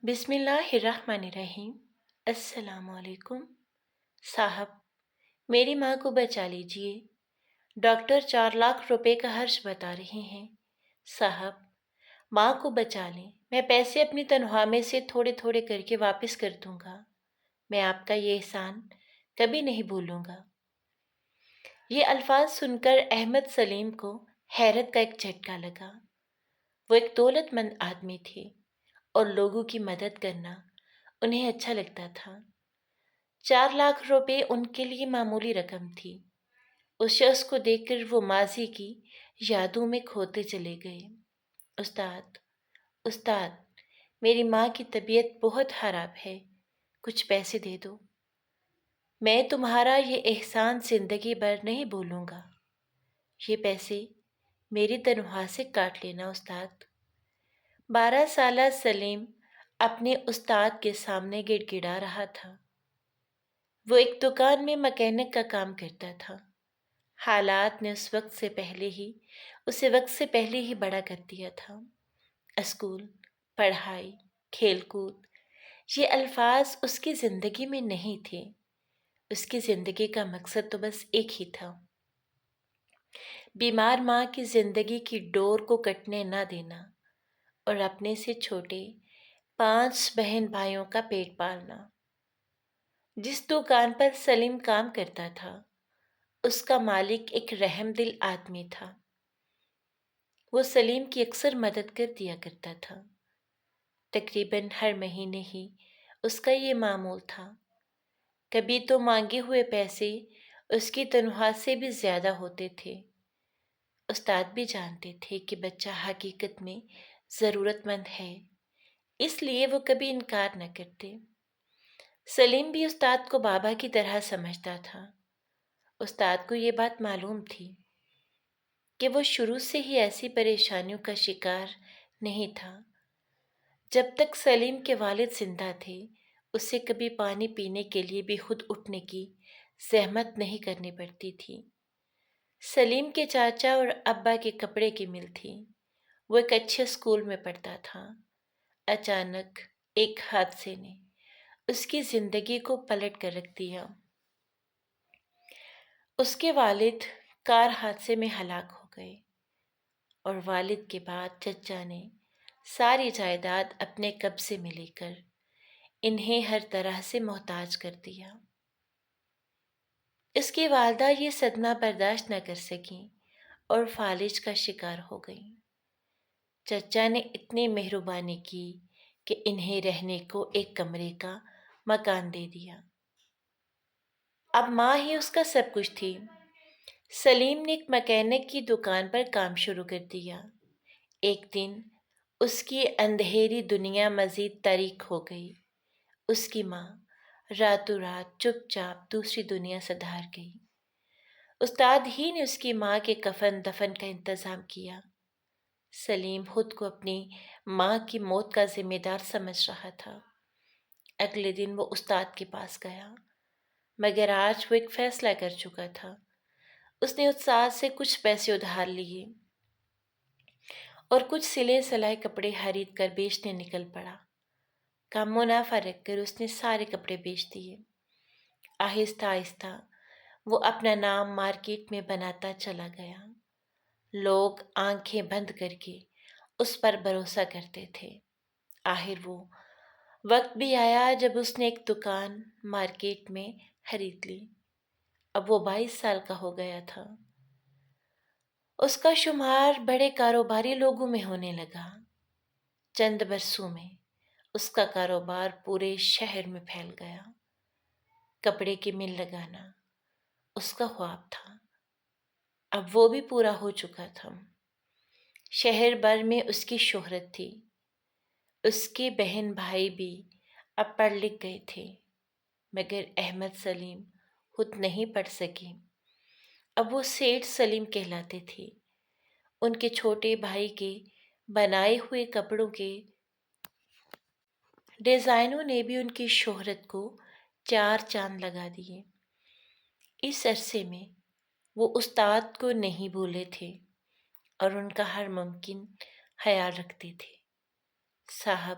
بسم اللہ الرحمن الرحیم۔ السلام علیکم صاحب، میری ماں کو بچا لیجئے۔ ڈاکٹر 4 لاکھ روپے کا خرچ بتا رہے ہیں۔ صاحب، ماں کو بچا لیں، میں پیسے اپنی تنخواہ میں سے تھوڑے تھوڑے کر کے واپس کر دوں گا۔ میں آپ کا یہ احسان کبھی نہیں بھولوں گا۔ یہ الفاظ سن کر احمد سلیم کو حیرت کا ایک جھٹکا لگا۔ وہ ایک دولت مند آدمی تھے اور لوگوں کی مدد کرنا انہیں اچھا لگتا تھا۔ 4 لاکھ روپے ان کے لیے معمولی رقم تھی۔ اس شخص کو دیکھ کر وہ ماضی کی یادوں میں کھوتے چلے گئے۔ استاد، استاد، میری ماں کی طبیعت بہت خراب ہے، کچھ پیسے دے دو۔ میں تمہارا یہ احسان زندگی بھر نہیں بھولوں گا۔ یہ پیسے میری تنخواہ سے کاٹ لینا استاد۔ 12 سالہ سلیم اپنے استاد کے سامنے گڑ گڑا رہا تھا۔ وہ ایک دکان میں مکینک کا کام کرتا تھا۔ حالات نے اسے وقت سے پہلے ہی بڑا کر دیا تھا۔ اسکول، پڑھائی، کھیل کود، یہ الفاظ اس کی زندگی میں نہیں تھے۔ اس کی زندگی کا مقصد تو بس ایک ہی تھا، بیمار ماں کی زندگی کی ڈور کو کٹنے نہ دینا اور اپنے سے چھوٹے 5 بہن بھائیوں کا پیٹ پالنا۔ جس دکان پر سلیم کام کرتا تھا، اس کا مالک ایک رحم دل آدمی تھا۔ وہ سلیم کی اکثر مدد کر دیا کرتا تھا۔ تقریباً ہر مہینے ہی اس کا یہ معمول تھا۔ کبھی تو مانگے ہوئے پیسے اس کی تنخواہ سے بھی زیادہ ہوتے تھے۔ استاد بھی جانتے تھے کہ بچہ حقیقت میں ضرورت مند ہے، اس لیے وہ کبھی انکار نہ کرتے۔ سلیم بھی استاد کو بابا کی طرح سمجھتا تھا۔ استاد کو یہ بات معلوم تھی کہ وہ شروع سے ہی ایسی پریشانیوں کا شکار نہیں تھا۔ جب تک سلیم کے والد زندہ تھے، اسے کبھی پانی پینے کے لیے بھی خود اٹھنے کی زحمت نہیں کرنی پڑتی تھی۔ سلیم کے چاچا اور ابا کے کپڑے کی مل تھی۔ وہ ایک اچھے اسکول میں پڑھتا تھا۔ اچانک ایک حادثے نے اس کی زندگی کو پلٹ کر رکھ دیا۔ اس کے والد کار حادثے میں ہلاک ہو گئے اور والد کے بعد چچا نے ساری جائیداد اپنے قبضے میں لے کر انہیں ہر طرح سے محتاج کر دیا۔ اس کی والدہ یہ صدمہ برداشت نہ کر سکیں اور فالج کا شکار ہو گئیں۔ چچا نے اتنی مہربانی کی کہ انہیں رہنے کو ایک کمرے کا مکان دے دیا۔ اب ماں ہی اس کا سب کچھ تھی۔ سلیم نے ایک مکینک کی دکان پر کام شروع کر دیا۔ ایک دن اس کی اندھیری دنیا مزید تاریک ہو گئی۔ اس کی ماں راتوں رات چپ چاپ دوسری دنیا سے دھار گئی۔ استاد ہی نے اس کی ماں کے کفن دفن کا انتظام کیا۔ سلیم خود کو اپنی ماں کی موت کا ذمہ دار سمجھ رہا تھا۔ اگلے دن وہ استاد کے پاس گیا، مگر آج وہ ایک فیصلہ کر چکا تھا۔ اس نے استاد سے کچھ پیسے ادھار لیے اور کچھ سلے سلائے کپڑے خرید کر بیچنے نکل پڑا۔ کم منافع رکھ کر اس نے سارے کپڑے بیچ دیے۔ آہستہ آہستہ وہ اپنا نام مارکیٹ میں بناتا چلا گیا۔ لوگ آنکھیں بند کر کے اس پر بھروسہ کرتے تھے۔ آخر وہ وقت بھی آیا جب اس نے ایک دکان مارکیٹ میں خرید لی۔ اب وہ 22 سال کا ہو گیا تھا۔ اس کا شمار بڑے کاروباری لوگوں میں ہونے لگا۔ چند برسوں میں اس کا کاروبار پورے شہر میں پھیل گیا۔ کپڑے کی مل لگانا اس کا خواب تھا، اب وہ بھی پورا ہو چکا تھا۔ شہر بھر میں اس کی شہرت تھی۔ اس کے بہن بھائی بھی اب پڑھ لکھ گئے تھے، مگر احمد سلیم خود نہیں پڑھ سکے۔ اب وہ سیٹھ سلیم کہلاتے تھے۔ ان کے چھوٹے بھائی کے بنائے ہوئے کپڑوں کے ڈیزائنوں نے بھی ان کی شہرت کو 4 چاند لگا دیے۔ اس عرصے میں وہ استاد کو نہیں بھولے تھے اور ان کا ہر ممکن خیال رکھتے تھے۔ صاحب،